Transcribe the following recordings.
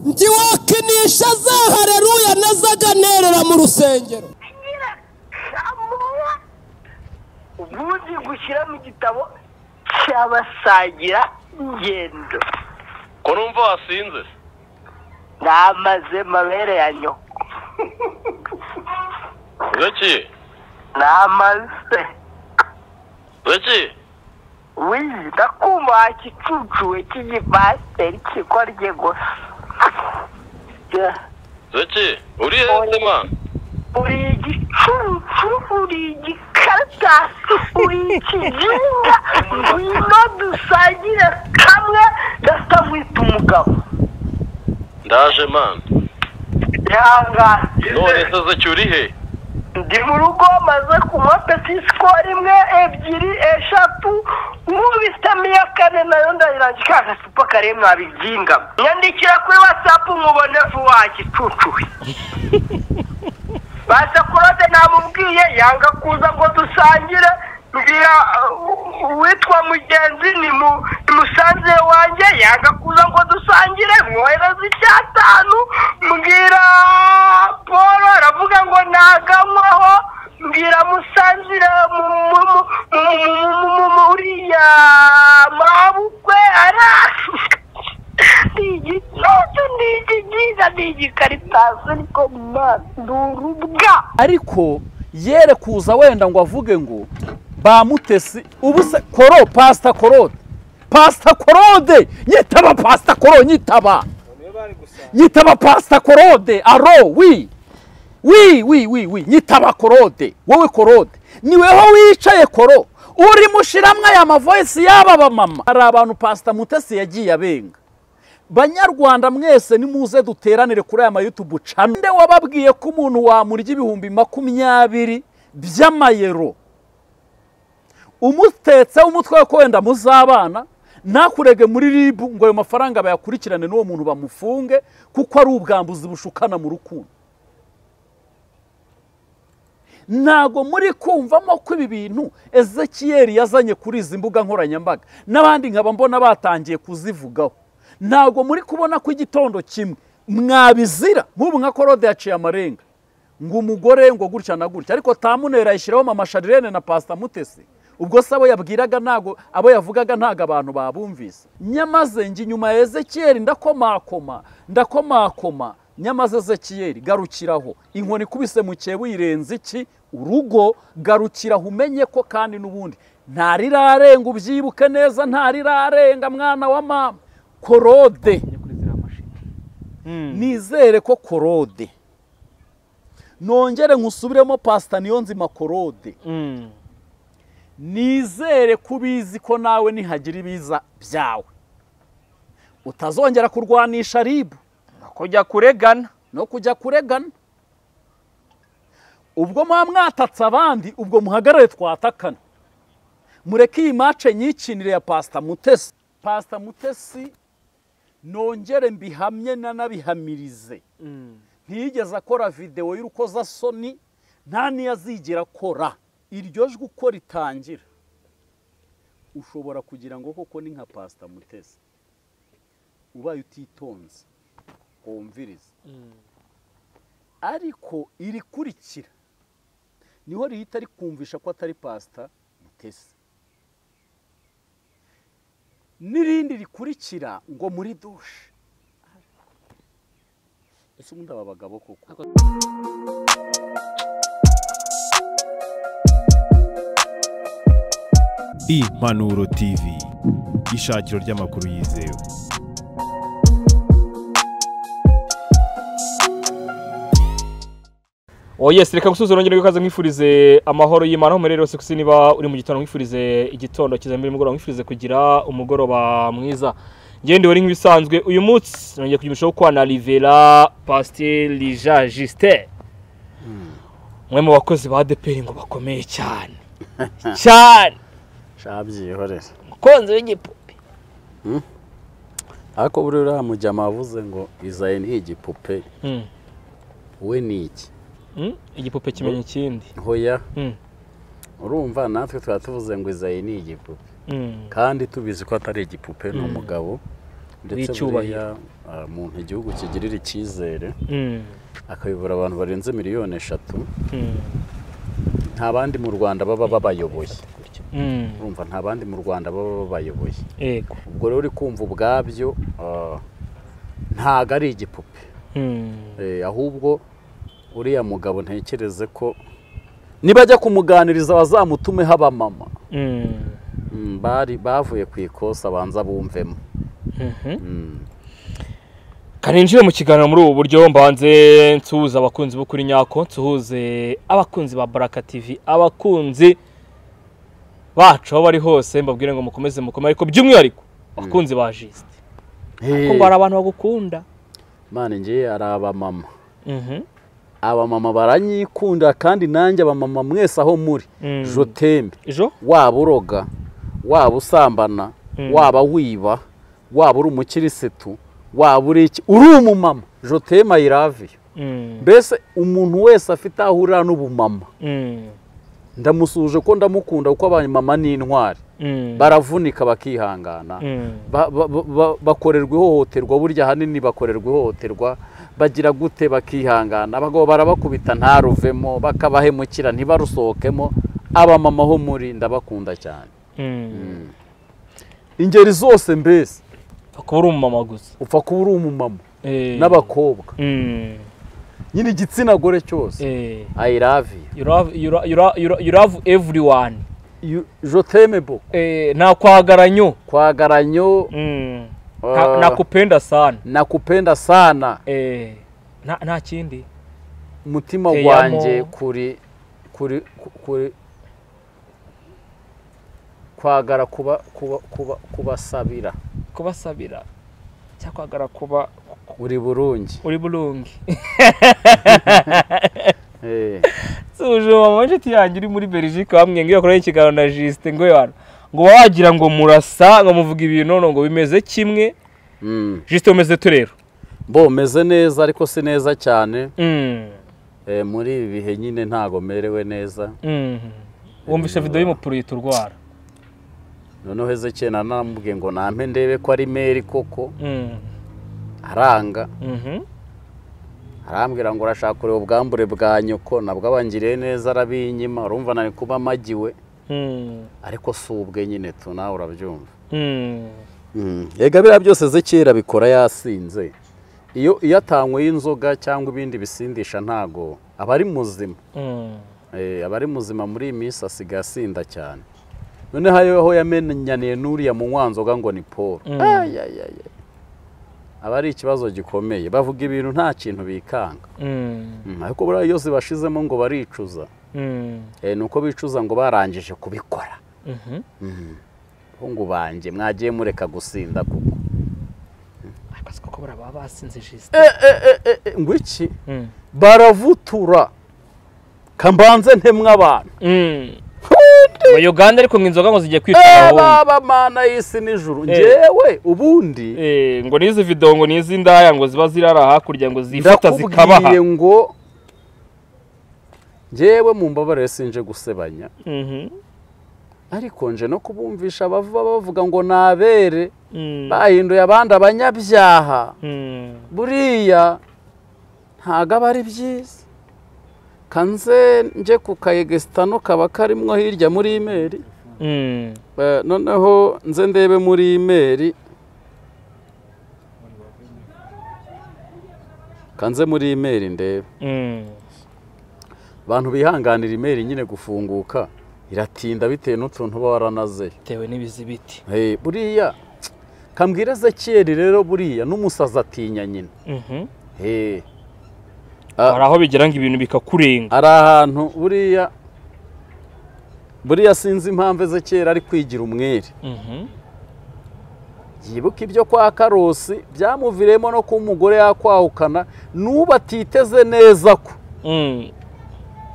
ntiwakinisha za haleluya nazaga mu rusengero. ubundi gushyira mu gitabo cy'abasangira ingendo. Ko numva wasinze? Namaze mabere ya nyoko. Zeki? Namaze. Zeki? Oui, ndakumva kicucuwe cy'igipasiteri kikorye gusa. Zeki, uri hese man? Uri igicucu, uri igikaratasi, uri ikijinga, ngwino dusangire kamwe gasavwita umugabo. Ndaje man. Yanga. None se Zeki uri he? Ndi mu rugo maze kunywa petisiko rimwe ebyiri eshatu nkubisitamo iya kane nayo ndayirangira kagasupa kare mwabiginga. Nyandikira kuri WhatsApp nkubone vuba gicucuwe. Basa Claude namubwiye yanga kuza ngo dusangire, mbwira witwa mugenzi ni musanze wanjye yanga kuza ngo dusangire, mwohereza icyatanu, mbwira Paul aravuga ngo naganywaho, mbwira musanzire uriya mabukwe ariko yere kuza wenda ngo avuge ngo bamutesi ubu se koro Pastor Claude, Pastor Claude nyitaba, Pastor Claude nyitaba Pastor Claude aro wi nyitaba Claude, wowe Claude niweho wicaye koro uri mushiramwe aya mavoice yaba bamama. Hari abantu Pastor Mutesi yagiye abenga. Banyarwanda mwese nimuze duteranire kuri aya YouTube channel. Nde wababwiye ko umuntu wamurya 20,000 by'amayero umutetse umutwe ko wenda muzabana nakurege muri RIB ngo ayo mafaranga bayakurikirane n'uwo muntu bamufunge kuko ari ubwambuzi bushukana mu rukundo? Nago muri kumvamo ko ibi bintu Ezekiel yazanye kuri izi mbuga nkoranyambaga n'abandi nkaba mbona batangiye kuzivugaho. Nago muri kubona ko igitondo kimwe mwabizira nk'ubu nka Claude yaciye amarenga ngo umugore ngo gutya na gutya, ariko tamunera yishiraho mama Sharirene na Pastor Mutesi. Ubwo sabo yabwiraga nago abo yavugaga ntaga abantu babumvise. Nyamaze ngi nyuma Ezekiel ndakomakoma nyamaze Ezekiel garukiraho inkoni kubise mu cyebu irenze iki urugo garukiraho umenye ko kandi nubundi ntarirarenga ubyibuke neza, ntarirarenga mwana wa mama. Claude nizere ko Claude nongere nkusubiremo Pastor Niyonzima Claude nizere kubizi ko nawe nihagira ibiza byawe utazongera kurwanisha RIB no kujya kuregana. Ubwo mwatatse abandi ubwo muhagarare twatakana, mureke iyi mace nyikinire ya Pastor Mutesi. Pastor Mutesi nongere mbihamye nanabihamirize ntiyigeze akora video y'urukoza soni, nta niyazigira akora. Iryo jwi uko ritangira ushobora kugira ngo koko ni nka Pastor Mutesi ubaye utitonze wumviriza, ariko irikurikira niho rihita rikumvisha ko atari Pastor Mutesi. Nirindi rikurikira ngo muri dushe ese ubundi aba bagabo koko. Impanuro TV, ishakiro ry'amakuru yizewe. Yes, reka gusubiza urongera yukaze mwifurize amahoro y'Imana aho rero se niba uri mu gitondo mwifurize igitondo kizambere mugoroba mwifurize kugira umugoroba mwiza. Ngende wari nk'ibisanzwe uyu munsi nongeye kugimishaho kwa na Rivera Pasteur Lija Justin. Mwe mu bakozi ba ADPR ngo bakomeye cyane. Cyane. Shabyihorera. Konze w'igipupe. Ako burura mujama avuze ngo Isaie ni igipupe. We ni iki? Igipupe kimenye ikindi. Hoya. Urumva natwe twatuvuze ngo Isaie ni igipupe. Kandi tubizi ko atari igipupe no mugabo. Ndetse buriya umuntu igihugu kigirira icyizere akayobora abantu barenze 3 miliyoni nta bandi mu Rwanda baba babayoboye urumva nta bandi mu Rwanda baba babayoboye yego ubwo rero uri kumva ubwabyo ntago ari igipupe ahubwo uriya mugabo ntekereze ko nibajya kumuganiriza bazamutume haba mama bavuye ku ikosa banza bumvemo kaninjiye mu kiganiro muri ubu buryo mbanze nsuhuza abakunzi bo kuri Nyako nsuhuze abakunzi ba Baraka TV abakunzi bacu aho bari hose mbabwire ngo mukomeze ariko by'umwihariko abakunzi ba Juste ko ngo ari abantu bagukunda mane ngiye araba mama aba mama baranyikunda kandi nanjye aba mama mwese aho muri jotembe waba uroga waba usambana waba wiba waba uri umukirisitu waba uri iki uri umumama jotema irave mbese umuntu wese afite ahurira n'ubumama ndamusuje ko ndamukunda kuko abanye mama ni intwari baravunika bakihangana bakorerwa ihohoterwa burya hanini bakorerwa ihohoterwa bagira gute bakihangana abagabo barabakubita ntaruvemo bakabahemukira ntibarusohokemo aba mama ho muri ndabakunda cyane ingeri zose mbese kuba uri umumama gusa upfa kuba uri umumama n'abakobwa nyine igitsina gore cyose I love you love everyone je t'aime beaucoup na kwagaranyo nakupenda sana nta kindi mutima wanjye kuri kwagara kubasabira cyakwagara kuba uri burungi suje mama nshuti yanjye uri muri Belgique bamwe ngiye gukora ikiganiro na Juste ngo yana ngo wagira ngo murasa ngo muvuga ibintu none ngo bimeze kimwe Juste umeze turero bo meze neza ariko si neza cyane muri ibi bihe nyine ntago merewe neza wumvisha video y'umupuru turwara noneho Hezekiel namubwiye ngo nampe ndebe ko ari meri koko aranga arambwira ngo urashaka kureba ubwambure bwa nyoko nabwo abangiriye neza arabinyima urumva nari kuba amagiwe ariko si ubwe nyine tu nawe urabyumva yega biriya byose Hezekiel bikora yasinze iyo atanywe y'inzoga cyangwa ibindi bisindisha ntago aba ari muzima aba ari muzima muri iyi minsi asigaye asinda cyane none aho yamenyaniye n'uriya mu nwanzoga ngo ni Paul aba ari ikibazo gikomeye bavuga ibintu nta kintu bikanga ariko buriya yose bashizemo ngo baricuza nuko bicuza ngo barangije kubikora ngo banje mwagiye mureka gusinda kuko koko baraba basinze Juste ngo iki baravutura kambanze ntemwe abantu Uganda ariko inzoga ngo zigiye kwitwa baba mana y'isi n'ijuru njewe ubundi ngo nizi video ngo nizi ndaya ngo ziba zirara hakurya ngo zifata zikabaha ngo njewe mu mbabare sinje gusebanya ariko nje no kubumvisha bavuga ngo nabere bahinduye abandi abanyabyaha buriya ntago aba ari byiza kanze nje ku kayegesitano kaba karimwo hirya muri imeri noneho nze ndebe muri imeri kanze muri imeri ndebe abantu bihanganira imeri nyine gufunguka iratinda bitewe n'utuntu uba waranaze bitewe n'ibizibiti buriya kambwira Hezekiel rero buriya n'umusazi atinya nyine hari aho bigira ngo ibintu bikakurenga ari ahantu buriya sinzi impamvu Hezekiel ari kwigira umwere yibuka ibyo kwa Karosi byamuviremo no kuba umugore yakwahukana n'ubu atiteze neza ko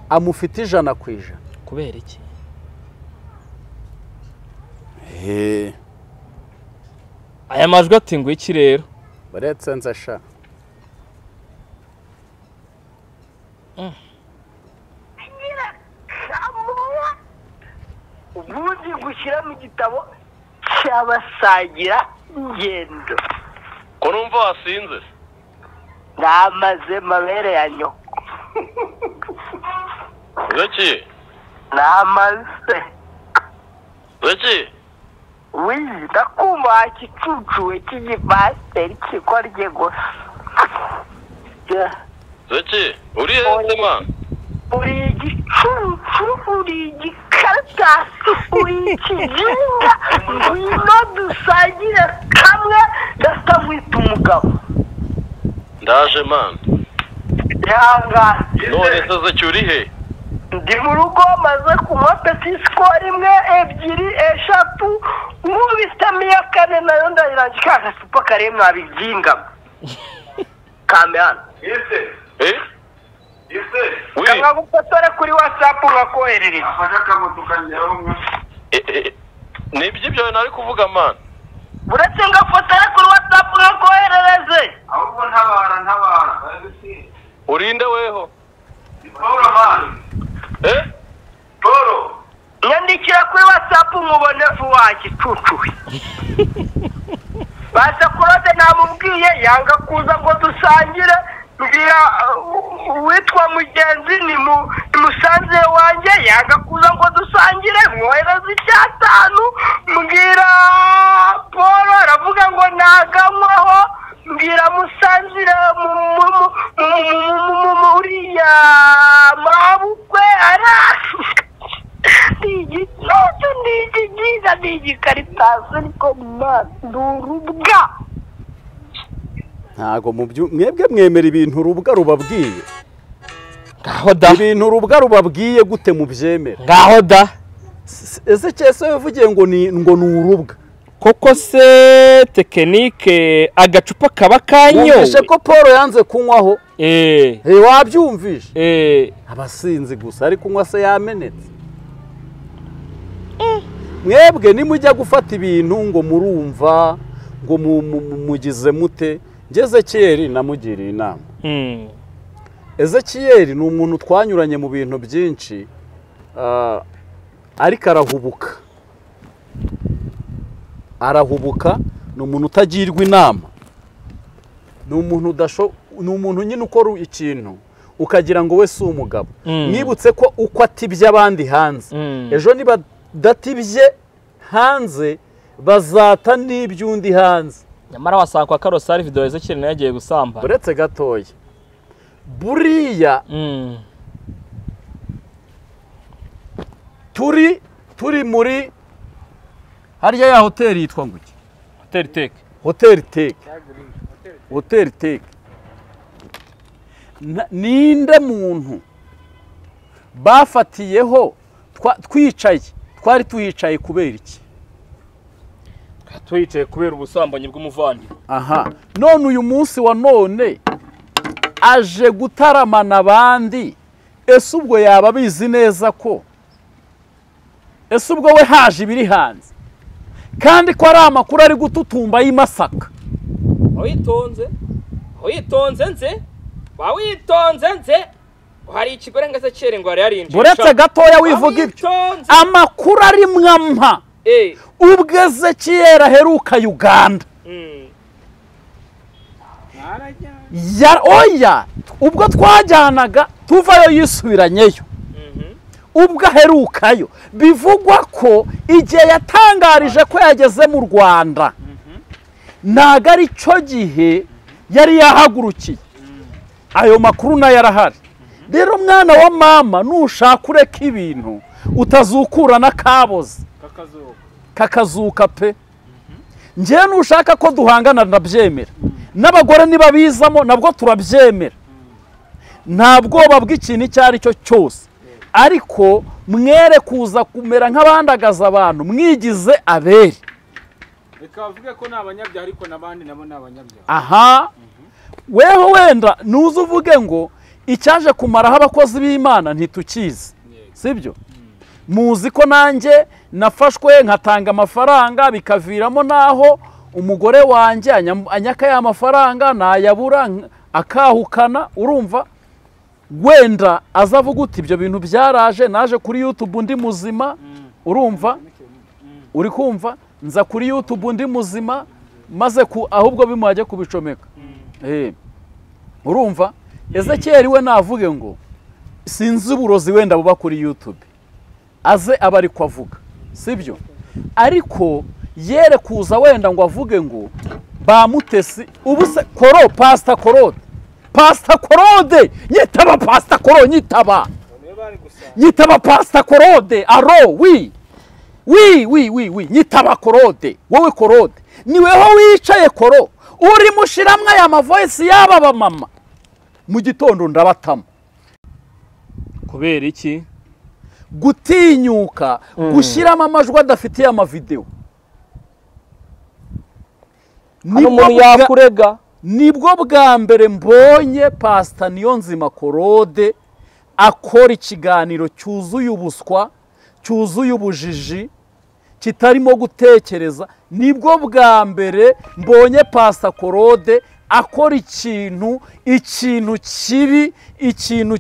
amufite 100%. kubera iki aya majwi ati ngo iki rero baretse nzasha ubundi gushyira mu gitabo cy'abasangira ingendo ko numva wasinze namaze mabere ya nyoko Zeki namaze Zeki wizi ndakumva kicucuwe cy'igipasiteri kikorye gusa Zeki uri hese man uri igicucu uri igikaratasi uri ikijinga ngwino dusangire kamwe ndasamwita umugabo ndaje man yanga none se Zeki uri he ndi mu rugo maze kunywa petisiko rimwe ebyiri eshatu nkubisemo iya kane nayo ndayirangira ka gasupa kare mwabibyinga kame hano nkagufotore kuri watsapu nkakoherereza nibyo ibyo nari kuvuga man uretse ngafotore kuri watsapu nkakoherereze ahubwo ntabara urinde weho Poro man Poro nyandikira kuri watsapu nkubone vuba gicucuwe basa kurode namubwiye yanga kuza ngo dusangire mbwira witwa mugenzi ni musanze wanjye yanga kuza ngo dusangire mwohereza icyatanu mbwira Paul aravuga ngo naganywaho mbwira musanzire uriya mabukwe n'igicucu n'igigiza n'igikaritazi ariko ndurubwa ntago mwebwe mwemera ibintu urubwa rubabwiye ngaho da ibintu urubwa rubabwiye gute mubyemera ngaho da ese cyese yavugiye ngo ni urubwa koko se tekinike agacupa kaba kanyowe wumvishe ko Paul yanze kunywaho wabyumvishe abasinzi gusa ari kunywa se yamenetse mwebwe nimujya gufata ibintu ngo murumva ngo mugize mute Ezekiyeli namugiriye inama Ezekiyeli ni umuntu twanyuranye mu bintu byinshi ariko arahubuka ni umuntu utagirwa inama ni umuntu nyine ukora ikintu ukagira ngo we si umugabo mwibutse ko uko atibye abandi hanze ejo niba datibye hanze bazata n'iby'undi hanze nyamara wasanga kwa Karosari video Ezekiyeli nayo yagiye gusamba uretse gatoya buriya turi muri harya ya hoteli yitwa ngo iki hoteli teke ninde muntu bafatiyeho twicaye twari tuhicaye kubera iki tuyicaye kubera ubusambanyi bw'umuvandimwe aha none uyu munsi wa none aje gutaramana abandi ese ubwo yaba bizi neza ko ese ubwo we haje ibiri hanze kandi ko ari amakuru ari gututumba y'Imasaka witonze nze hari ikigore ngo Ezekiyeli ngo yarinjisha buretse gatoya wivuga ibyo amakuru ari mwampa ubwo Ezekiyeli aheruka Uganda oya ubwo twajyanaga tuvayo yisubiranyeyo ubwo aherukayo bivugwa ko igihe yatangarije ko yageze mu Rwanda ntago ari cyo gihe yari yahagurukiye ayo makuru nayo arahari rero mwana wa mama nushaka ureka ibintu utazukura n'akaboze kakazuka pe njyewe nushaka ko duhangana ndabyemera n'abagore niba bizamo nabwo turabyemera nta bwoba bw'ikintu icyo ari cyo cyose ariko mwere kuza kumera nk'abandagaza abantu mwigize abere bikavuga ko nabanyabyaha ariko nabandi nabo nabanyabyaha aha weho wenda nuze uvuge ngo icyaje kumaraho abakozi b'Imana ntitukizi sibyo muzi ko nanjye nafashwe nkatanga amafaranga bikaviramo naho umugore wanjye anyaka ya mafaranga nayabura akahukana urumva wenda azavuga uti ibyo bintu byaraje naje kuri YouTube ndi muzima urumva uri kumva nza kuri YouTube ndi muzima maze ahubwo bimuhajye kubicomeka urumva Ezekiel we navuge ngo sinzi uburozi wenda buba kuri YouTube aze aba ariko avuga sibyo ariko yere kuza wenda ngo avuge ngo bamutesi ubu se koro Pastor Korode nyitaba Pastor Koro nyitaba Pastor Korode aro wi nyitaba Korode wowe Korode niweho wicaye koro uri mushiramwe aya mavoice yaba ba mama mu gitondo ndabatama kubera iki gutinyuka gushiramo amajwi adafitiye amavideo nibwo bwa mbere mbonye Pastor Niyonzima Korode akora ikiganiro cyuzuye ubuswa cyuzuye ubujiji kitarimo gutekereza nibwo bwa mbere mbonye Pastor Korode akora ikintu kibi ikintu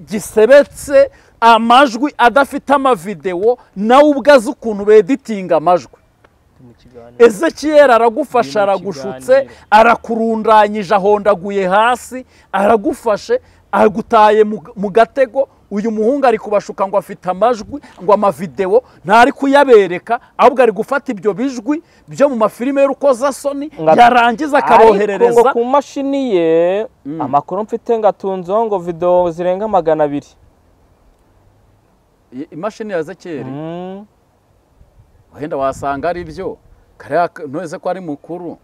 gisebetse amajwi adafite amavideo nawe ubwaze ukuntu beditinga amajwi Ezekiel aragufasha aragushutse arakurundanyije ahondaguye hasi aragufashe agutaye mu gatego uyu muhungu ari kubashuka ngo afite amajwi ngo amavideo ntari kuyabereka ahubwo ari gufata ibyo bijwi byo mu mafilime y'urukozasoni yarangiza akaboherereza ariko ku mashini ye amakuru mfite ngatunzo ngo video zirenga 200 imashini ya Ezekiel wenda wasanga ari byo ntuze ko ari mukuru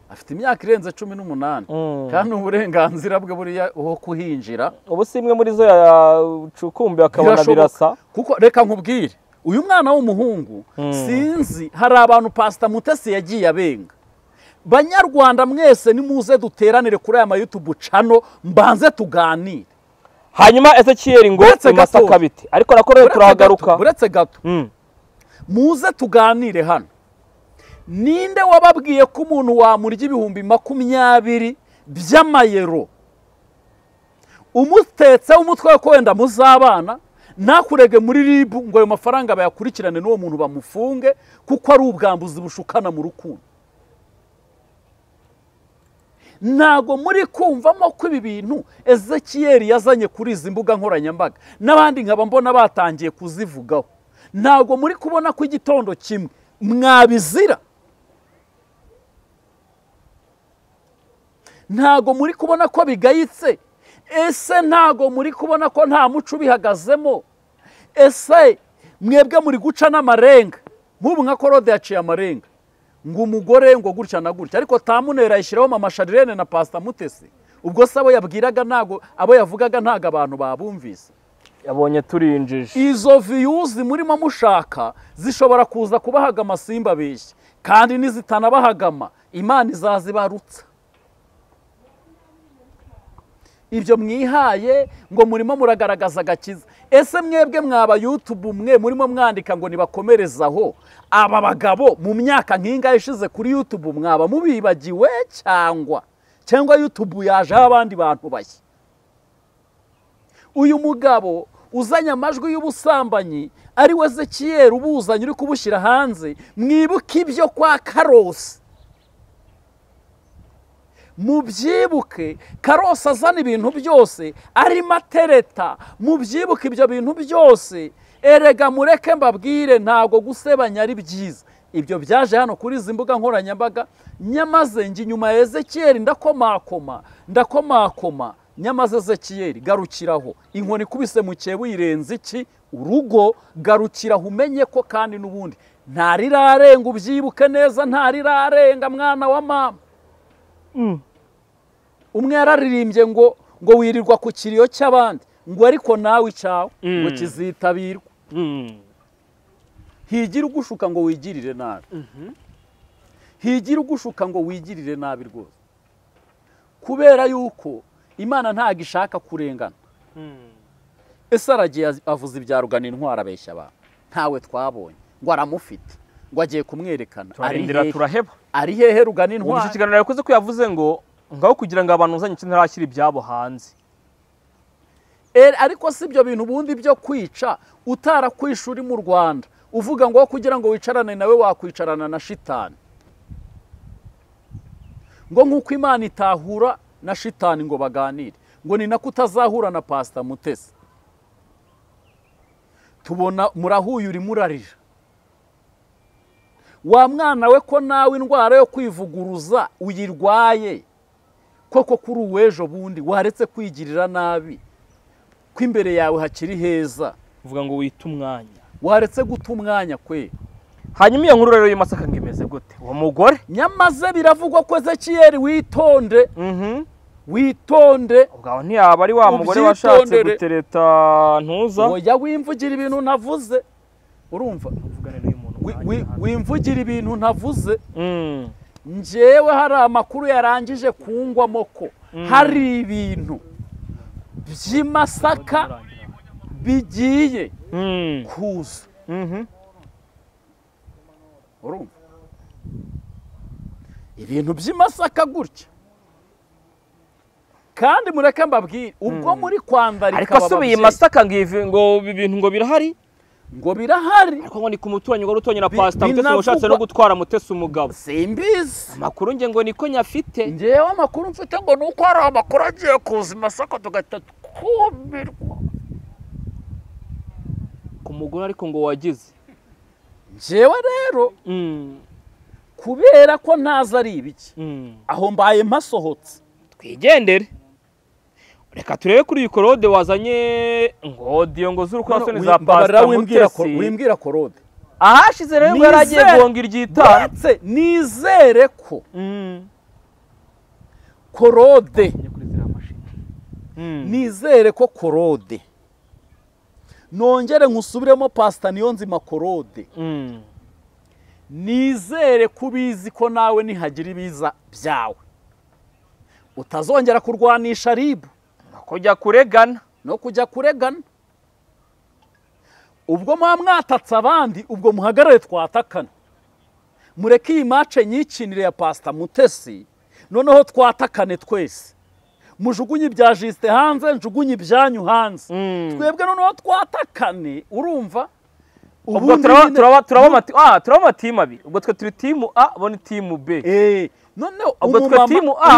afite imyaka irenze 18 kandi uburenganzira bwe buri ho kuhinjira ubu simwe muri zo yacukumbi akabona birasa kuko reka nkubwire uyu mwana w'umuhungu sinzi hari abantu Pastor Mutesi yagiye abenga banyarwanda mwese nimuze duteranire kuri aya YouTube channel mbanze tuganire hanyuma Ezekiel ngo Masaka biti ariko nakore turahagaruka buretse gato muze tuganire hano ninde wababwiye ko umuntu wamurya 20,000 by'amayero umutetse umutwe ko wenda muzabana nakurege muri RIB ngo ayo mafaranga bayakurikirane n'uwo muntu bamufunge kuko ari ubwambuzi bushukana mu rukundo nago muri kumvamo ko ibi bintu Ezekiel yazanye kuri izi mbuga nkoranyambaga n'abandi nkaba mbona batangiye kuzivugaho nago muri kubona ko igitondo kimwe mwabizira ntago muri kubona ko bigayitse ese ntago muri kubona ko nta muco bihagazemo ese mwebwe muri guca n'amarenga nk'ubu nka Korode yaciye amarenga ngo umugore ngo gutya na gutya ariko tamunera yishiraho mama Shadirene na Pastor Mutesi ubwo sabo yabwiraga ntago abo yavugaga ntago abantu babumvise yabonye turinjije izo views murimo mushaka zishobora kuza kubahaga amasimba beshye kandi nizitanabahagama Imana izazibarutsa ibyo mwihaye ngo murimo muragaragaza gakiza ese mwebwe mwaba YouTube mwe murimo mwandika ngo nibakomerezaho aba bagabo mu myaka nkinga ishize kuri YouTube mwaba mubibagiwe cyangwa YouTube yaje abandi bantu bashya uyu mugabo uzanya amajwi y'ubusambanyi ari we Ezekiel ubuzanye uri kubushyira hanze mwibuke ibyo kwa Karosi mubyibuke Karosi azana ibintu byose ari matereta mubyibuke ibyo bintu byose erega mureke mbabwire ntago gusebanya ari byiza ibyo byaje hano kuri izi mbuga nkoranyambaga nyamaze ngi nyuma ya Ezekiel ndakomakoma nyamaze Ezekiel garukiraho inkoni kubise mu cyebu irenze iki urugo garukiraho umenye ko kandi nubundi ntarirarenga ubyibuke neza ntarirarenga mwana wa mama umwe yararirimbye ngo wirirwa ku kiriyo cy'abandi ngo ariko nawe icyawe ngo kizitabirwa higira ugushuka ngo wigirire nabi higira ugushuka ngo wigirire nabi rwose kubera yuko Imana ntago ishaka kurengana ese aragiye avuze ibya Rugana intwara abeshya abantu ntawe twabonye ngo aramufite ngo agiye kumwerekana ari hehe Rugana intwara ubu kiganiro yakoze ko yavuze ngo ngaho kugira ngo abantu uzanye ikintu ntarashyira ibyabo hanze ariko si ibyo bintu ubundi byo kwica utarakwisha uri mu Rwanda uvuga ngo kugira ngo wicarane nawe wakwicarana na shitani ngo nk'uko Imana itahura na shitani ngo baganire, ngo ni nako utazahura na Pastor Mutesi. Tubona murahuye uri murarira. Wa mwana we ko nawe indwara yo kwivuguruza uyirwaye, koko kuri uwejo bundi waretse kwigirira nabi, ko imbere yawe hakiri heza, uvuga ngo wita umwanya, waretse guta umwanya kwe. Hanyuma iyo nkuru rero y'Masaka ngimeze gute? Uwo mugore nyamaze biravugwa ko Ezekiyeli witonde, witonde, ubwo ntiyaba ari wa mugore washatse gutereta ntuza. Oya wimvugira ibintu ntavuze, urumva wimvugira ibintu ntavuze. Njewe hari amakuru yarangije kungwamo ko hari ibintu by'Imasaka bigiye kuza. Urumva ibintu by'Imasaka gutya, kandi mureke mbabwire ubwo muri kwandarika ariko asubiye Masaka ngo ibintu ngo birahari, ngo birahari, ariko ngo ni ku muturanyi ngo rutonye na Pastor Mutesi ushatse no gutwara Mutesi umugabo. Simbizi amakuru nge ngo niko nyafite, ngewe amakuru mfite ngo nuko hari amakuru agiye kuza Masaka tugahita twumirwa ku mugore ariko ngo wagize. Njewe rero kubera ko ntaza ari ibiki, aho mbaye mpasohotse, twigendere. Reka turebe kuri iyi Korode wazanye ngo audio ngo z'urukozasoni za Pastor Mutesi. Wimbwira Korode ahashize rero ngo yaragiye guhonga iryitara. Nizere ko Korode, nizere ko Korode, nongere nkusubiremo Pastor Niyonzima Korode, nizere kubizi ko nawe nihagira ibiza byawe utazongera kurwanisha ribu no kujya kuregana. Ubwo mwatatse abandi, ubwo muhagarare twatakana, mureke iyi mace nyikinire ya Pastor Mutesi, noneho twatakane twese, mujugunye ibya Juste hanze, njugunye ibyanyu hanze, twebwe noneho twatakane. Urumva ubwo turaba team abiri, ubwo twe turi team A bo ni team B. Noneho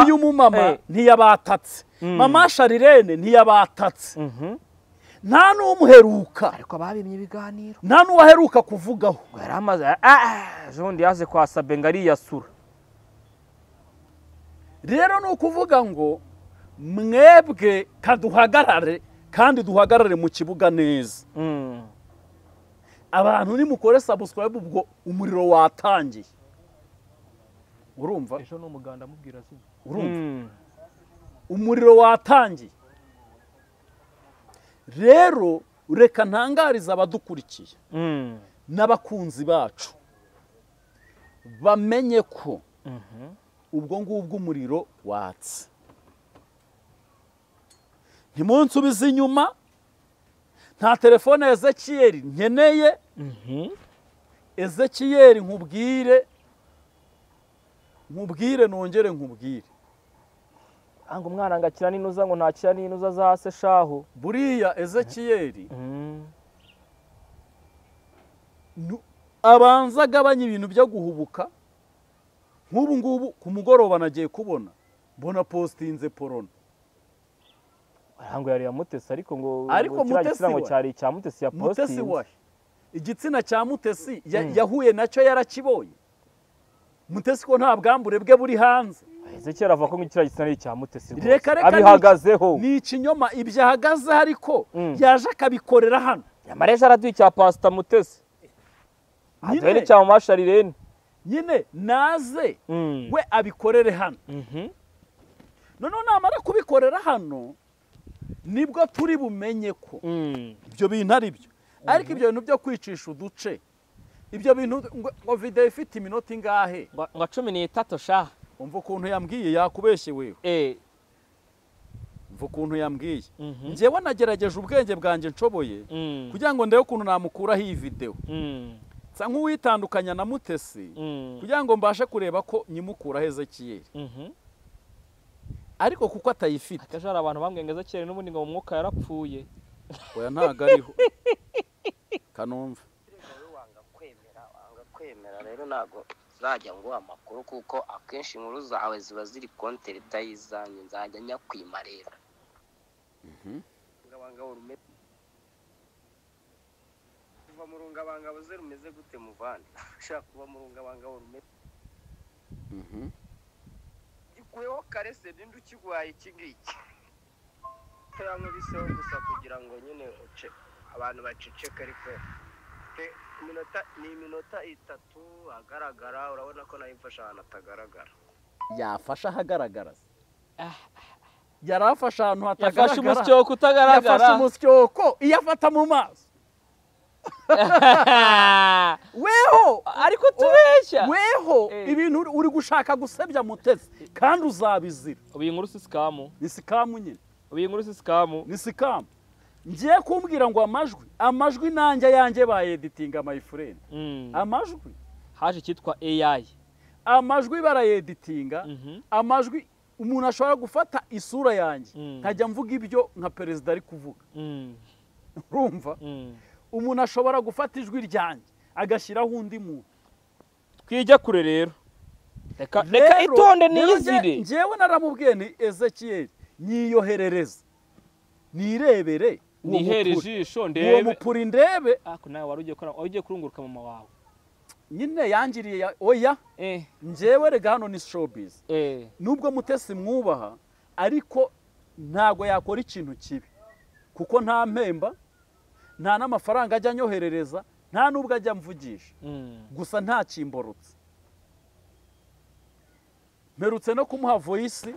uyu mumama ntiyabatatse, mama Sharirene ntiyabatatse, nta n'umuheruka, ariko babimye ibiganiro, nta n'uwaheruka kuvugaho. yaramaze jondi yaje kwa Sabe ngari yasura. Rero no kuvuga ngo mwebwe kaduhagarare, kandi duhagarare mu kibuga neza. Abantu ni mukore subscribe ubwo umuriro watangiye. Urumva ejo no muganda mubwira se, urumva umuriro watangiye. Rero ureka ntangariza abadukurikiye n'abakunzi bacu bamenye ko ubwo ngubwo umuriro watse. Ntimunsubize inyuma, nta telefone ya Ezekiyeli nkeneye. Ezekiyeli nkubwire nongere nkubwire, ngo umwana ngakira ninuza ngo ntakira ninuza za se shaho. Buriya Ezekiyeli abanza agabanya ibintu byo guhubuka. Nk'ubu ngubu ku mugoroba nagiye kubona mbona postinze porona, ngo yari ya Mutesi, ariko ngo Mutesi ngo cyari icya Mutesi ya postinze. Mutesi wahe igitsina cya Mutesi yahuye nacyo yarakibonye. Mutesi ko nta bwambure bwe buri hanze. Ezekiyeli avuga ko nk'ikira gitsina ari icya Mutesi, abihagazeho. Ni ikinyoma ibyo ahagaze, ariko yaje akabikorera hano. Yamareje araduye cya Pastor Mutesi, adore cya mama Sharirene, nyine naze we abikorere hano. Noneho namara kubikorera hano nibwo turi bumenye ko ibyo bintu ari byo. Ariko ibyo bintu byo kwicisha uduce, ibyo bintu ngo video ifite iminota ingahe, ngo 13 sha. Umva ukuntu yambwiye, yakubeshye wewe. Umva ukuntu yambwiye. Njewe nagerageje ubwenge bwanjye nshoboye kugira ngo ndebe ukuntu namukuraho iyi video, nsa nk'uwitandukanya na Mutesi, kugira ngo mbashe kureba ko nyimukura Ezekiyeli. Ariko kuko atayifite, akajara abantu bambwenga Ezekiyeli n'ubundi ngo mu mwuka yarapfuye. Oya ntago ariho kanumva. Wanga kwemera rero nago uzajya ngo amakuru kuko akenshi inkuru zawe ziba ziri kontereta y'izanyu nzajya nyakwima rero kuva mu rungabangabo ze rumeze gute muvandi ushaka kuba mu rungabangabo rumeze gikuyeho karese ninde ukigwaye iki ngiki cyangwa biseho gusa kugira ngo nyine uce abantu baceceka ariko iminota 3 agaragara urabona ko nayo imfasha ahantu atagaragara yafasha ahagaragara yarafasha ahantu hatagaragara yafashe umusyoko utagaragara yafashe umusyoko iyo afata mu maso weho ariko tubeshya weho ibintu uri gushaka gusebya Mutesi kandi uzabizira ubu inkuru si scam ni scam nyine ubu inkuru si scam ni scam ngiye kumbwira ngo amajwi nanjye yanjye ba editinga my friend amajwi haje cyitwa AI amajwi barayeditinga amajwi umuntu ashobora gufata isura yanjye nkajya mvuga ibyo nka perezida ari kuvuga urumva umuntu ashobora gufata ijwi ryanjye agashyiraho undi muntu twijya kure rero reka itonde niyizire njyewe naramubwiye ni Ezekiel nyiyoherereza nirebere nihere ijisho ndebe uwo mupuri ndebe ako nawe warugiye kurunguruka mama wawe nyine yangiriye oya njyewe rega hano ni showbiz nubwo Mutesi mwubaha ariko ntago yakora ikintu kibi kuko nta mpemba nta n'amafaranga ajya anyoherereza nta nubwo ajya mvugisha gusa nta kimborutse mperutse no kumuha voice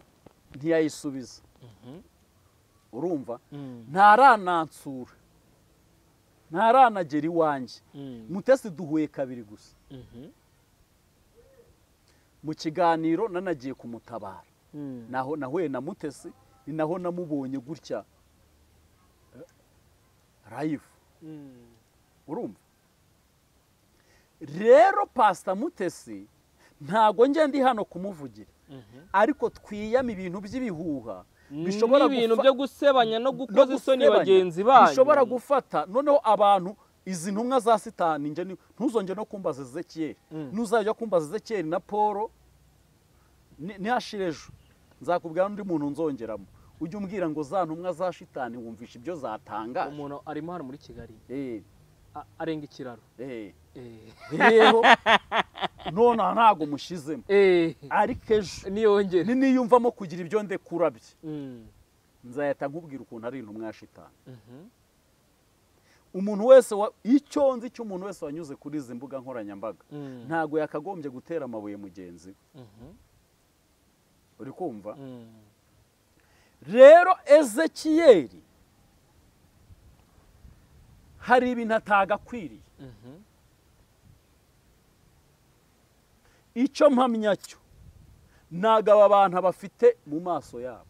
ntiyayisubiza urumva ntaranansura ntaranagera iwanjye Mutesi duhuye kabiri gusa mu kiganiro nanagiye kumutabara naho nahuye na Mutesi ni naho namubonye gutya live urumva rero Pastor Mutesi ntago nge ndi hano kumuvugira ariko twiyama ibintu by'ibihuha bishobora ibintu byo gusebanya no gukoza isoni bagenzi banyu bishobora gufata noneho abantu izi ntumwa za Satani nje ntuzonge no kumbaza Ezekiel ntuzajya kumbaza Ezekiel na Paul ni hashirejo nzakubwira undi muntu nzongeramo ujye umbwira ngo za ntumwa za Shitani wumvisha ibyo zatanga umuntu arimo hano muri Kigali arenga ikiraro rero none ntago mushizemo ariko ejo niyongere niyumvamo kugira ibyo ndekurabye nzahita nkubwira ukuntu ari intumwa ya Shitani umuntu wese icyo nzi cy'umuntu wese wanyuze kuri izi mbuga nkoranyambaga ntago yakagombye gutera amabuye mugenzi uri kumva rero Ezekiel hari ibintu atagakwiriye icyo mpamya cyo nagaba abantu bafite mu maso yabo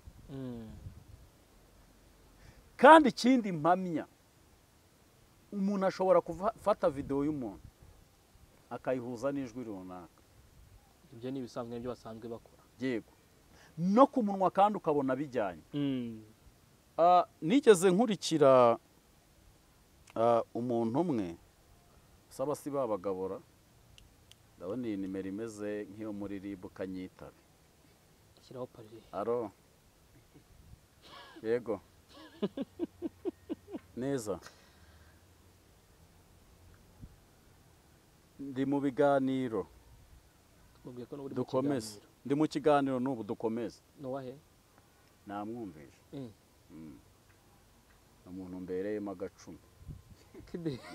kandi ikindi mpamya umuntu ashobora gufata video y'umuntu akayihuza n'ijwi runaka ibyo ni ibisanzwe n'ibyo basanzwe bakora yego no ku munwa kandi ukabona bijyanye nigeze nkurikira umuntu umwe saba si babagabura ndabona iyi nimero imeze nk'iyo muri RIB kanyitabe shyiraho pari aro yego neza ndi mu biganiro dukomeze ndi mu kiganiro n'ubu dukomeze nuwahe namwumvisha umuntu mbereyemo agacumi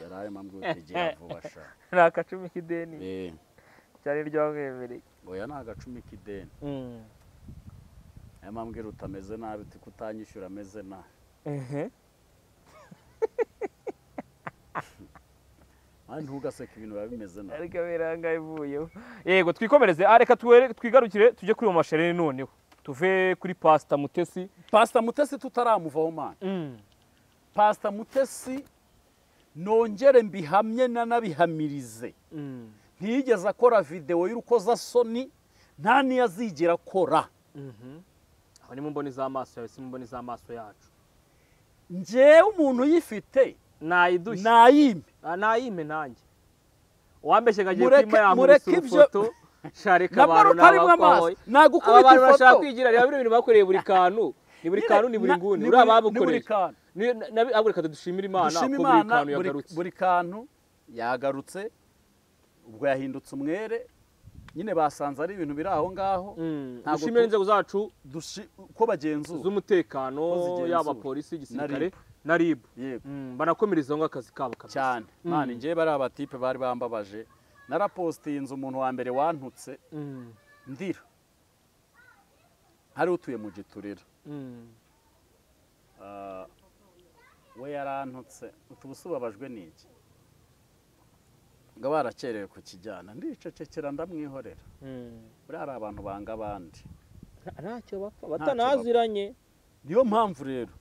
yaraye mambwe utegera vuba sha ni agacumi k'ideni cyari ryamwemereye oya ni agacumi k'ideni mambwe utameze nabi kutanyishyura ameze nabi ntugaseke ibintu biba bimeze nabi ariko biranga ivuyeho yego twikomereze reka twigarukire tujye kuri mu mashereni noneho tuve kuri Pastor Mutesi tutaramuvaho mana Pastor Mutesi nongere mbihamye nanabihamirize ntiyigeze akora video y'urukozasoni nta niyazigera akora aho ni mu mboni z'amaso yawe si mu mboni z'amaso yacu njyewe umuntu uyifite nayidushye nayime nayime nanjye uwambeshye gagiye kwima yamurisa urufoto shareka abantu n'abakwawe nagukubita abantu ifoto bashaka kwigira rero ibintu bakoreye buri kantu ni buri kantu ni buri nguni uri ababukoreye reka dushimira Imana ko buri kantu yagarutse buri kantu yagarutse ubwo yahindutse umwere nyine basanze ari ibintu biri aho ngaho dushimira inzego zacu ko bagenzura z'umutekano yaba polisi igisirikare na RIB banakomereza ngo akazi kabo cyane mani ngiye bari abatipe bari bambabaje narapostinze umuntu wa mbere wantutse ndira hari utuye mu giturira we yarantutse utubusubabajwe n'iki ngo barakerewe ku kijyana ndicecekera ndamwihorera buriya hari abantu banga abandi ntacyo bapfa batanaziranye niyo mpamvu rero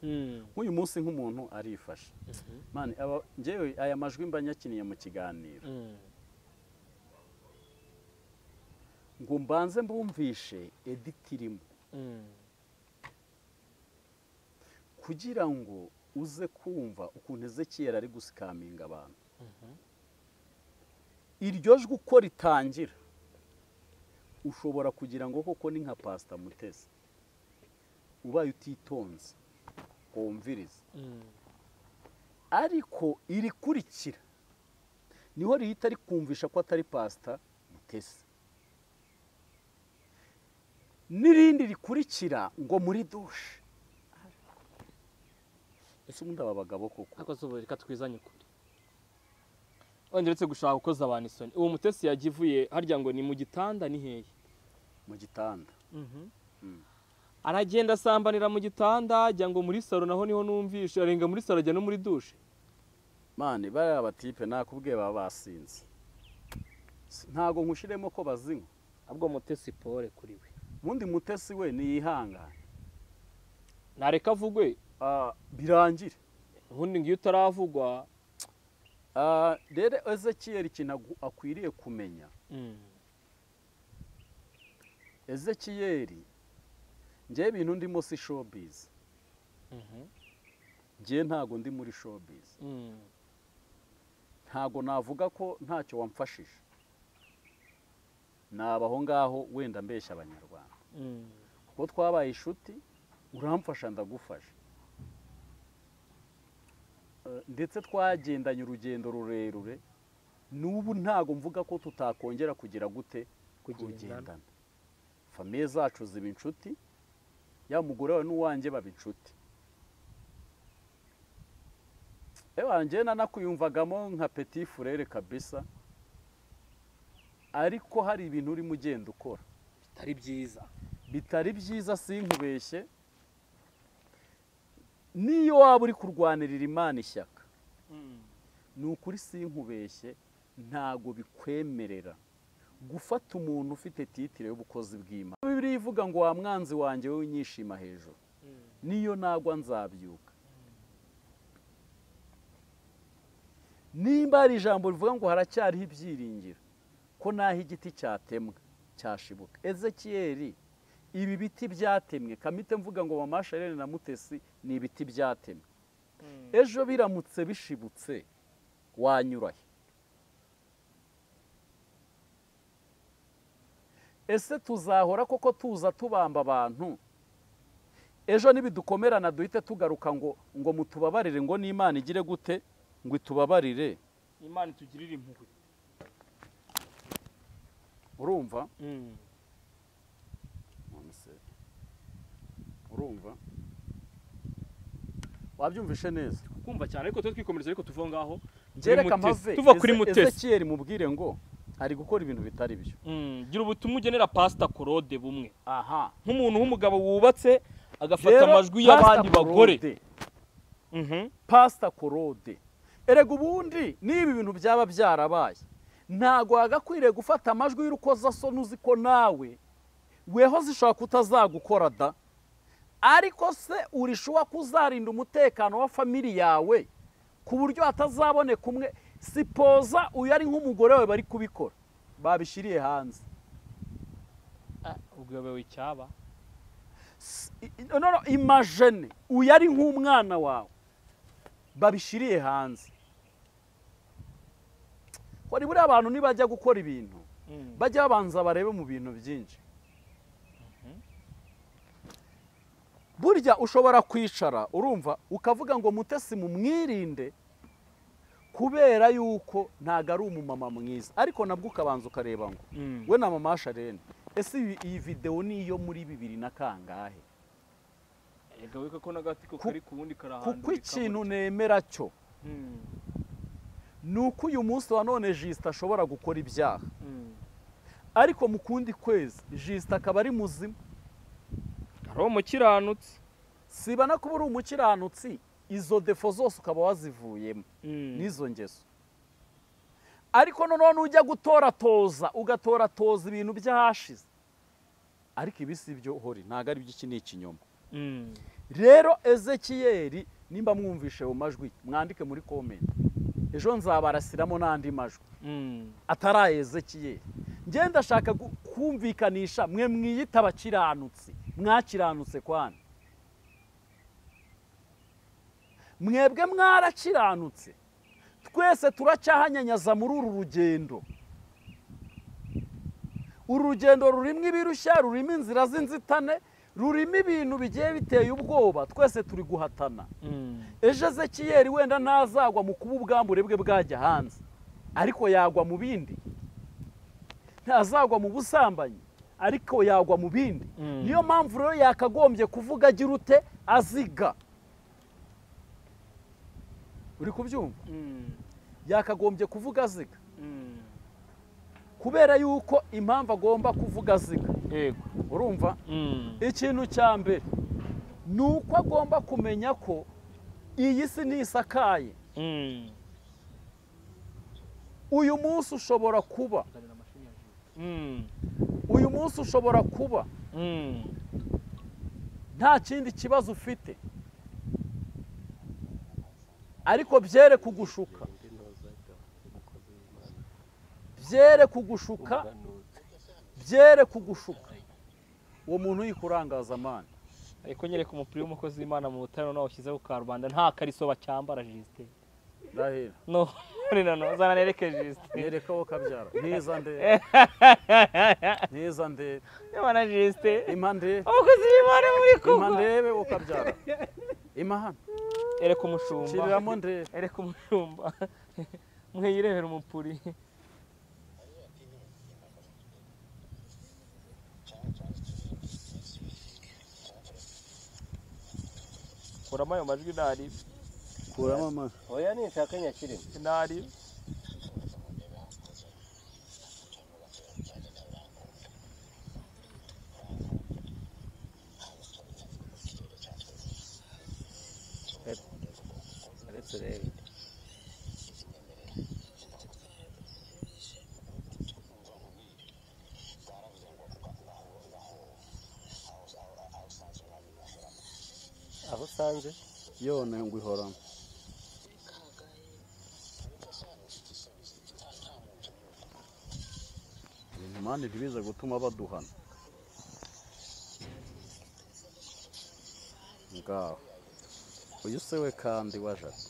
nk'uyu munsi nk'umuntu arifashe mani njyewe aya majwi mba nyakiniye mu kiganiro ngo mbanze mbumvishe editirimo kugira ngo uze kumva ukuntu Ezekiel ari gusikaminga abantu iryo jwi uko ritangira ushobora kugira ngo koko ni nka Pastor Mutesi ubaye utitonze wumviriza ariko irikurikira niho rihita rikumvisha ko atari Pastor Mutesi n'irindi rikurikira ngo muri dushe ese ubundi aba bagabo koko akoze reka twizanye kuri ongeretse gushaka ukoza abantu isoni uwo Mutesi yagivuye harya ngo ni mu gitanda ni hehe mu gitanda aragenda asambanira mu gitanda ajya ngo muri salo naho niho numvishe arenga muri salo ajya no muri dushe mani bari abatipe nakubwiye baba basinze ntago nkushiremo ko bazinywa ahubwo Mutesi pole kuri we mundi Mutesi we niyihangana nareka avugwe birangire ubundi ngiyo utaravugwa rero Ezekiel ikintu akwiriye kumenya Ezekiel njye ibintu ndimo si showbiz njye ntago ndi muri showbiz ntago navuga ko ntacyo wamfashije nabaho ngaho wenda mbeshya abanyarwanda kuko twabaye inshuti uramfasha ndagufasha ndetse twagendanye urugendo rurerure n'ubu ntago mvuga ko tutakongera kugira gute kugendana famiye zacu ziba inshuti ya mugore wawe n'uwanjye baba inshuti wanjye nanakuyumvagamo nka petit frere kabisa ariko hari ibintu urimo ugenda ukora bitari byiza sinkubeshye niyo waba uri kurwanirira Imana ishyaka ni ukuri sinkubeshye ntago bikwemerera gufata umuntu ufite titire y'ubukozi bw'Imana Bibiliya ivuga ngo wa mwanzi wanjye wowe unyishima hejuru niyo nagwa nzabyuka nimba hari ijambo rivuga ngo haracyariho ibyiringiro ko naho igiti cyatemwa cyashibuka Ezekiel ibi biti byatemwe kamite mvuga ngo Mama Sharene na Mutesi ni ibiti byatemwe ejo biramutse bishibutse wanyurahe ese tuzahora koko tuza tubamba abantu ejo nibidukomerana duhite tugaruka ngo mutubabarire ngo n'Imana igire gute ngo itubabarire Imana itugirire impuhwe urumva urumva wabyumvishe neza kumva cyane ariko twe twikomereza ariko tuvuga ngaho ngereka mpave tuva kuri Mutesi Ezekiel mubwire ngo ari gukora ibintu bitari byo gira ubutumwa ugenera Pastor Claude bumwe aha nk'umuntu w'umugabo wubatse agafata amajwi y'abandi bagore Pastor Claude erega ubundi niba ibintu byaba byarabaye ntago wagakwiriye gufata amajwi y'urukozasoni uzi ko nawe weho zishobora kutazagukora da ariko se urishuwa kuzarinda umutekano wa family yawe ku buryo atazaboneka umwe sipoza uyu ari nk'umugore we bari kubikora babishiriye hanze ubwo icyaba no imagine uyu ari nk'umwana wawe babishiriye hanze wari buri abantu nibajya gukora ibintu bajya babanza barebe mu bintu byinshi. Burya ushobora kwicara urumva ukavuga ngo Mutesi mumwirinde kubera yuko ntago ari umumama mwiza, ariko nabwo ukabanza ukareba ngo we na mama Sharene ese iyi video ni iyo muri 2000 na kangahe? Ega weka ko nagatiko kari kubundi karahando. Kuko ikintu nemera cyo nuko uyu munsi wa none Justin ashobora gukora ibyaha, ariko mu kundi kwezi Justin akaba ari muzima, ari umukiranutsi. Siba na kuba uri umukiranutsi izo defo zose ukaba wazivuyemo n'izo ngeso, ariko none ujya gutoratoza ugatoratoza ibintu byahashize, ariko ibisi byo hori ntago ari by'iki ni ikinyoma. Rero Ezekiyeli nimba mwumvishe mu majwi mwandike muri comment, ejo nzabarasiramo n'andi majwi atari Ezekiyeli. Ngenda shaka kumvikanisha mwe mwiyita abakiranutsi, mwakiranutse kwana mwebwe mwarakiranutse, twese turacyahanyanyaza muri uru rugendo. Urugendo rurimo ibirushya, rurimo inzira z'inzitane, rurimo ibintu bigiye biteye ubwoba, twese turi guhatana. Ejo Ezekiyeli wenda ntazagwa mu kuba ubwambure bwe bwajya hanze, ariko yagwa mu bindi. Ntazagwa mu busambanyi, ariko yagwa mu bindi. Niyo mpamvu rero yakagombye kuvuga agira ute aziga. Uri kubyumva? Yakagombye kuvuga aziga. Kubera yuko impamvu agomba kuvuga aziga. Yego. Urumva? Ikintu cya mbere nuko agomba kumenya ko iyi si nisakaye. Uyu munsi ushobora kuba uyu munsi ushobora kuba nta kindi kibazo ufite, ariko byere kugushuka, byere kugushuka, byere kugushuka uwo muntu yikurangaza amana. Ariko nyereka umupira w'umukozi w'Imana mu butaro nawo ushyize ku karubanda nta kariso bacyambara Justin. Ndahira. No, no, zana nereke Justin. Nereka wo kabyara. Ntiza nde. Ntiza nde. Imana Justin. Impande. Umukozi w'Imana muri kuba. Impande wo kabyara. Imahana. Ereka umushumba. Shiriramo nde. Ereka umushumba. Mwiyirebera umupuri. Kurama ayo majwi nari. Kurama ama. Oya ni nshaka nyakirimo. Nari. Let's rebe. Aho sanze yone ngo ihoramo. Imana ntibize gutuma baduhana. Ngaho uyu se we kandi wajate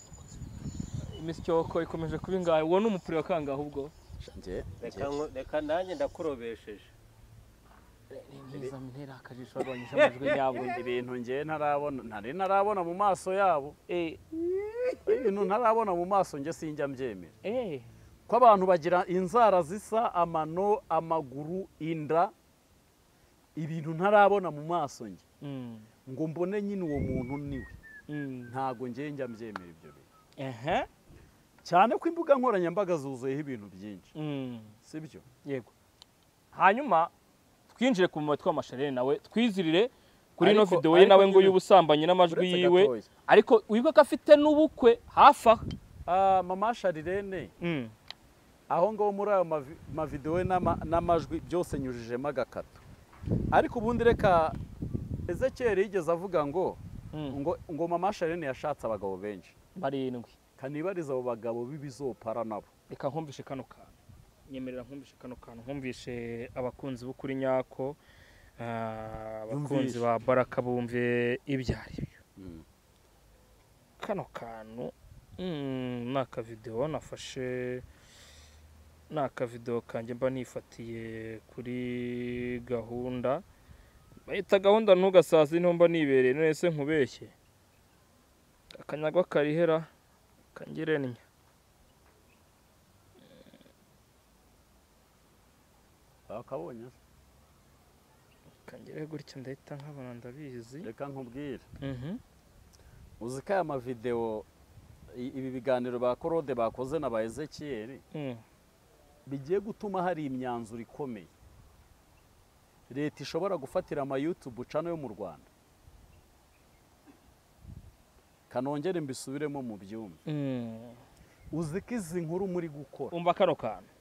imisyoko ikomeje kuba ingahe? Uwo ni umupuri wa kangahe ubwo? Reka nanjye ndakurobesheje. Niza mpera akajisho rwanyije amajwi yabo. Ibintu ngiye ntarabona mu maso yabo. Ibintu ntarabona mu maso nge sinjya mbyemera. Ko abantu bagira inzara zisa, amano, amaguru, inda, ibintu ntarabona mu maso nge ngo mbone nyine uwo muntu niwe. Ntago ngiye njya mbyemera ibyo bintu. Cyane ko imbuga nkoranyambaga zuzuyeho ibintu byinshi. Sibyo? Yego. Hanyuma twinjire ku mutwe wa Sharene nawe twizirire kuri no video ye nawe ngo y'ubusambanye n'amajwi yiwe, ariko wibuka ko afite n'ubukwe hafa. Mama Sharene aho ngo muri ayo ma video n'amajwi byose nyujijemo agakato. Ariko ubundi reka Ezekiyeli yigeze avuga ngo Mama Sharene yashatse abagabo benshi barindwi, kanibariza abo bagabo b'ibizopara nabo. Reka nkumvishe kano kantu, nyemerera nkumvishe kano kantu, nkumvishe abakunzi b'ukuri nyako, abakunzi ba Baraka bumve ibyari byo. Kano kantu naka video nafashe ni akavidewo kanjye mba nifatiye kuri gahunda bayita gahunda ntugasazi niho mba nibereye none se nkubeshye akanyagwa karihera kangirenya akabonye kangire gutya ndahita nkabona ndabizi reka nkubwire uzi ko aya mavideo ibi biganiro ba Claude bakoze na ba Ezekiel bigiye gutuma hari imyanzuro ikomeye leta ishobora gufatira ama YouTube channel yo mu Rwanda kanongere mbisubiremo mu byumba uzi ko izi nkuru muri gukora umva kano kantu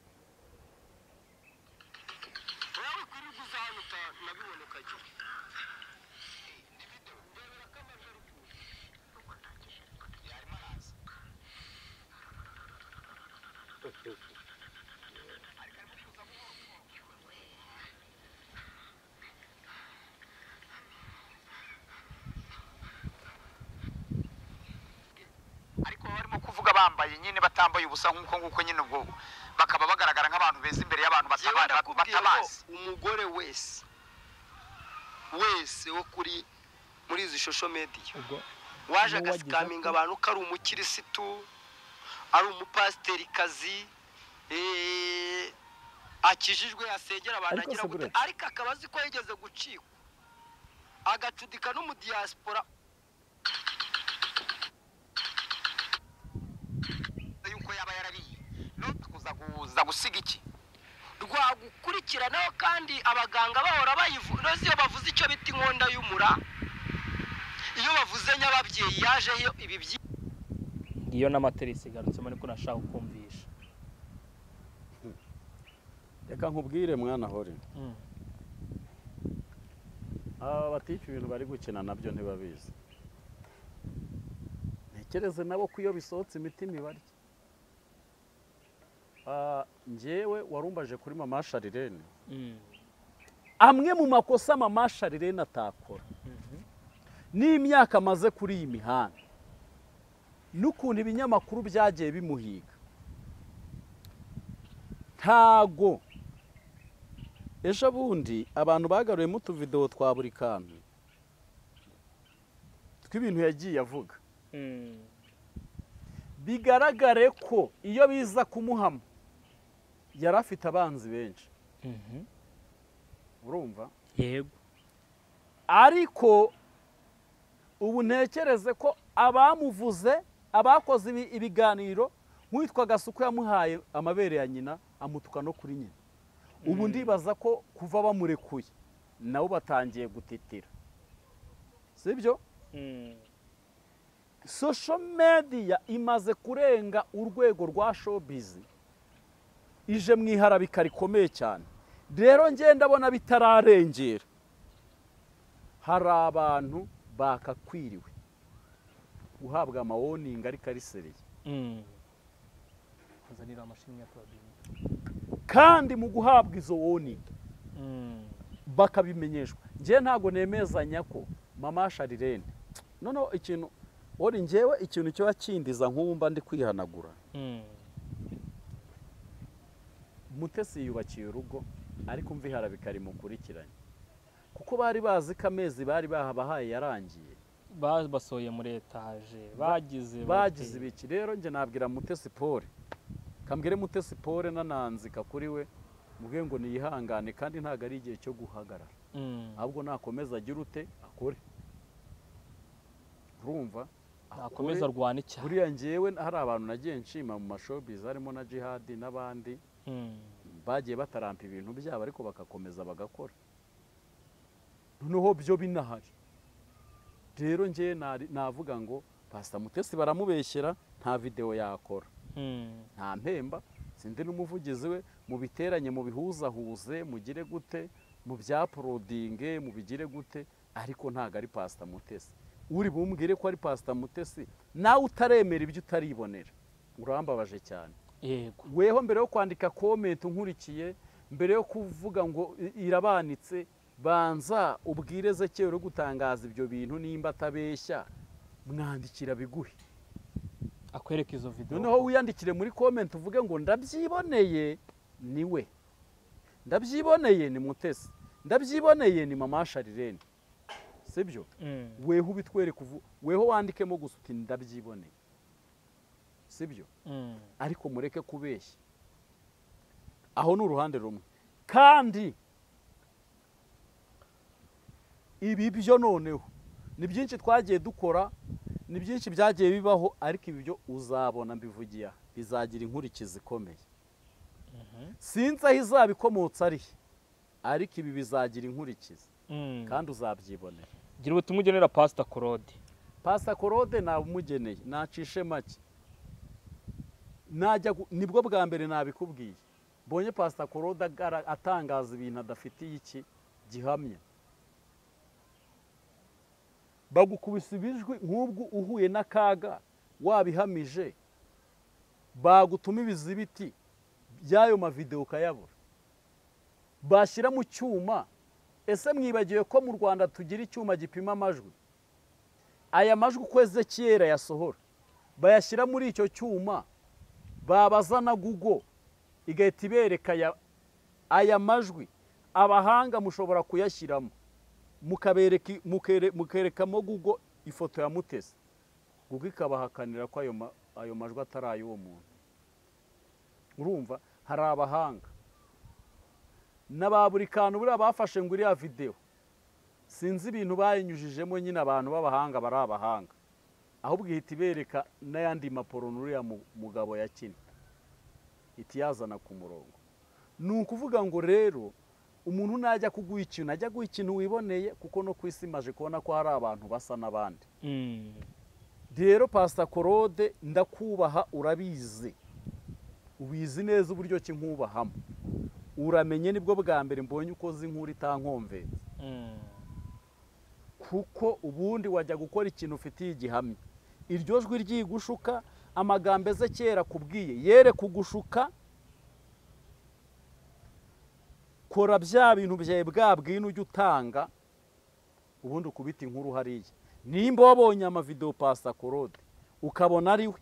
ariko barimo kuvuga bambaye nyine batambaye ubusa nk'uko nyine ubwo bakaba bagaragara nk'abantu beza imbere y'abantu batabazi. Umugore wese wo kuri muri izi social media waje agasikaminga abantu ko ari umukirisitu ari umupasiteri kazi akijijwe asengera abantu agira gute ariko akabazi ko yigeze gucikwa agacudika no mu diaspora yuko yaba yarariye no kuza gusiga iki rwagukurikiranaho kandi abaganga bahora bayivura iyo bavuze icyo bita inkonda y'umura iyo bavuze nyababyeyi yajeho ibi iyo n'amaterisi garutsemo niko nashaka kumvisha reka nkubwire mwana hore batice ibintu bari gukina nabyo ntibabizi ntekereze nabo ko iyo bisohotse imitima ibarya njyewe warumbaje kuri mama Sharirene amwe mu makosa mama Sharirene atakora n'imyaka amaze kuri iyi mihanda n'ukuntu ibinyamakuru byagiye bimuhiga ntago ejo bundi abantu bagaruyemo utuvidewo twa buri kantu tw'ibintu yagiye avuga bigaragare ko iyo biza kumuhama yari afite abanzi benshi urumva yego ariko ubu ntekereze ko abamuvuze abakoze ibiganiro nk'uwitwa Gasuku yamuhaye amabere ya nyina amutuka no kuri nyina ubu ndibaza ko kuva bamurekuye nabo batangiye gutitira sibyo social media imaze kurenga urwego rwa showbiz ije mwiharabika rikomeye cyane rero ngenda ndabona bitararengera hari abantu bakakwiriwe guhabwa amawoninga ariko ari seriye kuzanira amashimwe ya Claudine kandi mu guhabwa izo woninga bakabimenyeshwa ngiye ntago nemezanya ko mama Sharirene noneho ikintu ori ngewe ikintu cyo yakindiza nk'umba ndi kwihanagura Mutesi yubakiye urugo ariko mvihara bikari mukurikiranye kuko bari bazi ko amezi bari bahabahaye yarangiye basoye muri etaje bagize ibiki rero nge nabwira Mutesi Paul kambwire Mutesi Paul nananzika kuri we mubwe ngo niyihangane kandi ntago ari igihe cyo guhagarara ahubwo nakomeza agira ute akore urumva nakomeza arwana icyaha buriya ngewe hari abantu nagiye nshima mu mashowbiz harimo na Jihad n'abandi bagiye batarampa ibintu byabo ariko bakakomeza bagakora noneho byo binahari rero ngewe navuga ngo Pastor Mutesi baramubeshyera nta video yakora nta mpemba sindi n'umuvugizi we mu biteranye mu bihuzahuze mugire gute mu bya prodinge mu bigire gute ariko ntago ari Pastor Mutesi uri bumbwire ko ari Pastor Mutesi nawe utaremera ibyo utaribonera urambabaje cyane yego weho mbere yo kwandika comment nkurikiye mbere yo kuvuga ngo irabanitse banza ubwireze cyo gutangaza ibyo bintu nimba atabeshya mwandikira biguhe akwereka izo video noneho wiyandikire muri comment uvuge ngo ndabyiboneye niwe, ndabyiboneye ni Mutesi, ndabyiboneye ni mama Sharirene, sibyo? Weho ubitwereke weho wandikemo gusa uti ndabyiboneye, sibyo? Ariko mureke kubeshya. Aho ni uruhande rumwe. Kandi ibi byo noneho ni byinshi twagiye dukora, ni byinshi byagiye bibaho, ariko ibi byo uzabona mbivugiye bizagira inkurikizi ikomeye. Sinzi aho izabikomotsa ari, ariko ibi bizagira inkurikizi kandi uzabyibonera. Gira ubutumwa ugenera Pastor Claude. Pastor Claude namugeneye, nacishe make. Nibwo bwa mbere nabikubwiye. Bonye Pastor Claude atangaza ibintu adafitiye iki gihamya. Bagukubisa ibijwi nk'ubwo uhuye n'akaga wabihamije, bagutuma ibizibiti by'ayo mavideo ukayabura, bashyira mu cyuma. Ese mwibagiwe ko mu Rwanda tugira icyuma gipima amajwi? Aya majwi ukweze kera yasohora bayashyira muri icyo cyuma, babaza na Google igahita ibereka aya majwi. Abahanga mushobora kuyashyiramo mukerekamo Google ifoto ya Mutesi, Google ikabahakanira ko ayo majwi atari ay'uwo muntu. Urumva hari abahanga n'ababuri kantu buriya bafashe ngo iriya video sinzi ibintu bayinyujijemo, nyine abantu b'abahanga bari abahanga, ahubwo ihita ibereka n'ayandi maporo n'uriya mugabo yakina iti yazana ku murongo. Ni ukuvuga ngo rero umuntu najya kuguha ikintu ajya guha ikintu wiboneye, kuko no kwisi maje kubona ko hari abantu basa n'abandi. Rero Pastor Claude ndakubaha, urabizi, ubizi neza uburyo ki nkubahamo, uramenye nibwo bwa mbere mbonye ukoze inkuru itankomvetse. Kuko ubundi wajya gukora ikintu ufitiye igihamya, iryo jwi ryigushuka, amagambo eze kera kubwiye yere kugushuka, kora bya bintu byawe bwabwino ujye utanga, ubundi ukubita inkuru hariya. Nimba wabonye amavideo Pastor Claude ukabona ari we,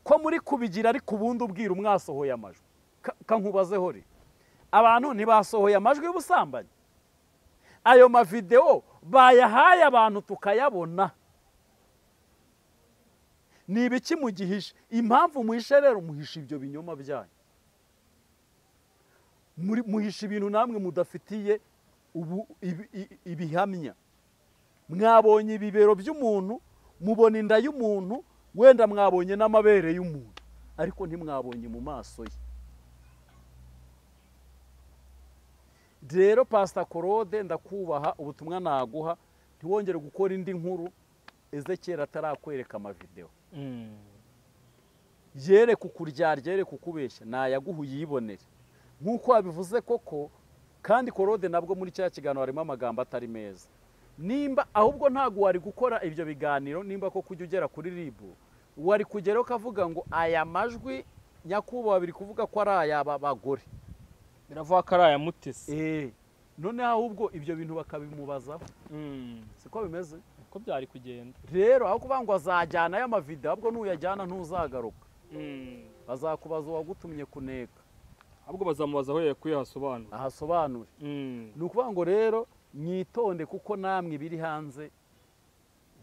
ko muri kubigira ariko ubundi ubwira umwasohoye amajwi, kankubazeho re abantu ntibasohoye amajwi y'ubusambanyi? Ayo mavideo bayahaye abantu tukayabona. Ni ibiki mugihisha? Impamvu muhishe rero, muhisha ibyo binyoma byanyu, muhisha ibintu namwe mudafitiye ibihamya. Mwabonye ibibero by'umuntu, mubona inda y'umuntu, wenda mwabonye n'amabere y'umuntu, ariko ntimwabonye mu maso ye. Rero Pastor Claude ndakubaha, ubutumwa naguha ntiwongere gukora indi nkuru Ezekiel atarakwereka amavideo. Yere kukuryarya, yere kukubeshya, nayaguha uyibonere nk'uko wabivuze koko. Kandi Claude nabwo muri cya kiganiro harimo amagambo atari meza. Nimba ahubwo ntago wari gukora ibyo biganiro, nimba ko kujya ugera kuri ribu wari kugeraho kavuga ngo aya majwi nyakubahwa biri kuvuga ko ari ayaba bagore, biravuga ko ari aya Mutesi. None ahubwo ibyo bintu bakabimubazaho. Siko bimeze, uko byari kugenda. Rero aho kuvuga ngo azajyana aya mavideo, ahubwo nuyajyana ntuzagaruka. Bazakubaza uwagutumye kuneka, ahubwo bazamubaza aho yakuye hasobanura. Ahasobanure. Ni ukuvuga ngo rero mwitonde, kuko namwe biri hanze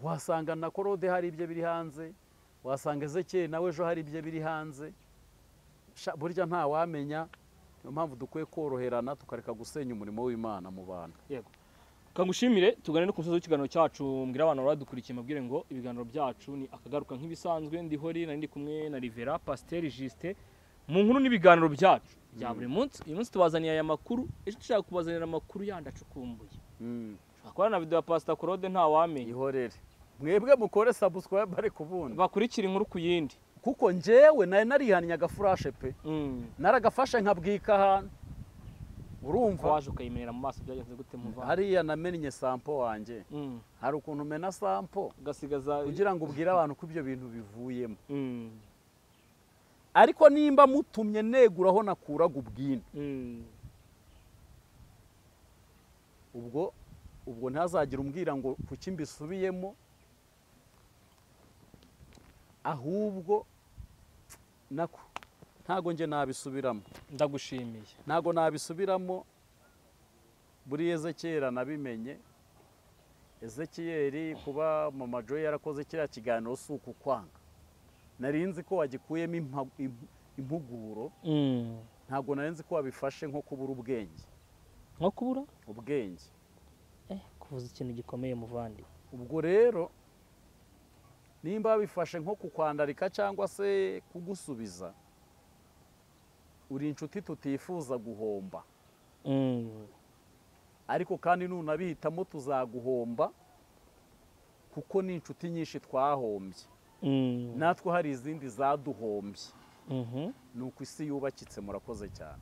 wasanga na Claude hari ibyo biri hanze, wasanga Ezekiel nawe ejo hari ibyo biri hanze. Burya nta wamenya. Niyo mpamvu dukwiye koroherana tukareka gusenya umurimo w'Imana mu bantu. Yego, kangushimire. Tugane no ku musozi w'ikiganiro cyacu, mbwira abantu baradukurikiye mabwire ngo ibiganiro byacu ni akagaruka nk'ibisanzwe. Ndihori nari ndi kumwe na Rivera Pasteur Justin mu nkuru n'ibiganiro byacu bya buri munsi. Uyu munsi tubazaniye aya makuru, ejo dushaka kubazanira amakuru yandi acukumbuye. Akora na video ya Pastor Claude nta wamenye. Ihorere mwebwe mukore subscribe bare kubundi bakurikira inkuru ku yindi, kuko njewe nari narihannye agafurashe pe. Naragafashe nkabwika ahantu, urumva waje ukayimenera mu maso. Byagenze gute muva? Hariya namennye sampo wanjye. Hari ukuntu mena sampo gasigaza kugira ngo ubwire abantu ko ibyo bintu bivuyemo. Ariko nimba mutumye neguraho nakuraga ubwino, ubwo ntazagira umbwira ngo kuki mbisubiyemo, ahubwo nako ntago nje nabisubiramo. Ndagushimiye. Ntago nabisubiramo. Buri Ezekiyeli nabimenye. Ezekiyeli kuba Mama Joy yarakoze kiriya kiganiro suku kwanga. Narinzi ko wagikuyemo impuguro. Ntago narinzi ko wabifashe nko kubura ubwenge. Nko kubura ubwenge. Kuvuza ikintu gikomeye muvandi. Ubwo rero nimba bifashe nko kukwandarika cyangwa se kugusubiza, uri inshuti tutifuza guhomba. Ariko kandi nunabihitamo tuzaguhomba kuko ni inshuti nyinshi twahombye. Natwe hari izindi zaduhombye. Nuko isi yubakitse. Murakoze cyane.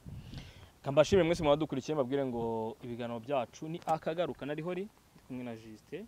Kambashimire mwese mwadukurikiye mbabwire ngo ibiganiro byacu ni akagaruka nariho ri kumwe na Juste.